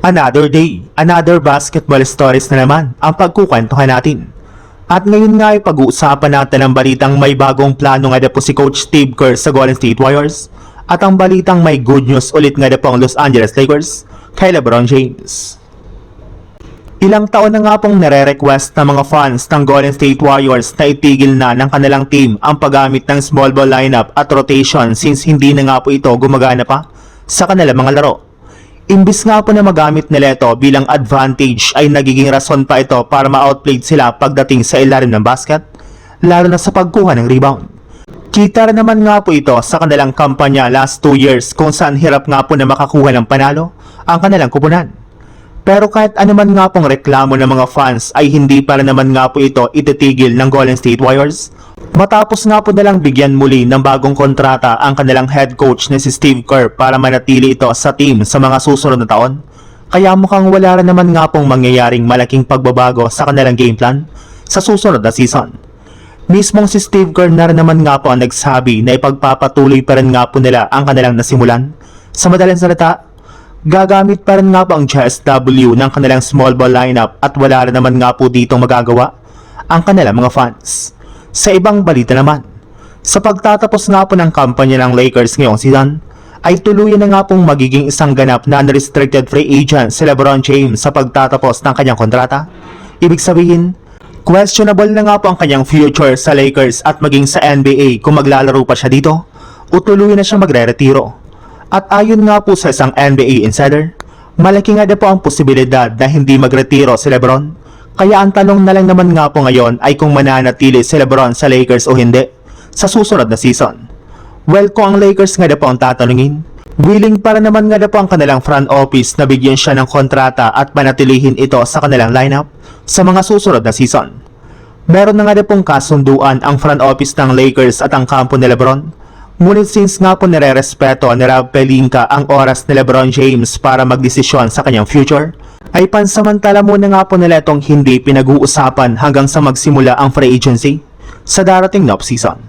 Another day, another basketball stories na naman ang pagkukwentuhan natin. At ngayon nga ay pag-uusapan natin ang balitang may bagong plano nga po si Coach Steve Kerr sa Golden State Warriors at ang balitang may good news ulit nga po ang Los Angeles Lakers kay LeBron James. Ilang taon na nga pong nare-request ng mga fans ng Golden State Warriors na itigil na ng kanilang team ang paggamit ng small ball lineup at rotation since hindi na nga po ito gumagana pa sa kanilang mga laro. Imbis nga po na magamit nila ito bilang advantage ay nagiging rason pa ito para ma-outplayed sila pagdating sa ilalim ng basket, lalo na sa pagkuha ng rebound. Kita rin naman nga po ito sa kanilang kampanya last 2 years kung saan hirap nga po na makakuha ng panalo ang kanilang kupunan. Pero kahit anuman nga pong reklamo ng mga fans ay hindi para naman nga po ito ititigil ng Golden State Warriors. Matapos nga po nalang bigyan muli ng bagong kontrata ang kanilang head coach na si Steve Kerr para manatili ito sa team sa mga susunod na taon. Kaya mukhang wala rin naman nga pong mangyayaring malaking pagbabago sa kanilang game plan sa susunod na season. Mismong si Steve Kerr na rin naman nga po ang nagsabi na ipagpapatuloy pa rin nga po nila ang kanilang nasimulan. Sa madaling salita, gagamit pa rin nga po ang JSW ng kanilang small ball lineup at wala rin naman nga po ditong magagawa ang kanilang mga fans. Sa ibang balita naman, sa pagtatapos nga po ng kampanya ng Lakers ngayong season, ay tuluyan na nga pong magiging isang ganap na unrestricted free agent si LeBron James sa pagtatapos ng kanyang kontrata. Ibig sabihin, questionable na nga po ang kanyang future sa Lakers at maging sa NBA kung maglalaro pa siya dito o tuluyan na siya magre-retiro. At ayon nga po sa isang NBA insider, malaki nga na po ang posibilidad na hindi magretiro si LeBron. Kaya ang tanong na lang naman nga po ngayon ay kung mananatili si LeBron sa Lakers o hindi sa susunod na season. Well, kung ang Lakers nga na po ang tatanungin, willing para naman nga na po ang kanilang front office na bigyan siya ng kontrata at manatilihin ito sa kanilang lineup sa mga susunod na season. Meron na nga na pong kasunduan ang front office ng Lakers at ang kampo ni LeBron. Ngunit since nga po nire-respeto ni Rob Pelinka ang oras ni LeBron James para magdesisyon sa kanyang future, ay pansamantala muna nga po nila itong hindi pinag-uusapan hanggang sa magsimula ang free agency sa darating na off-season.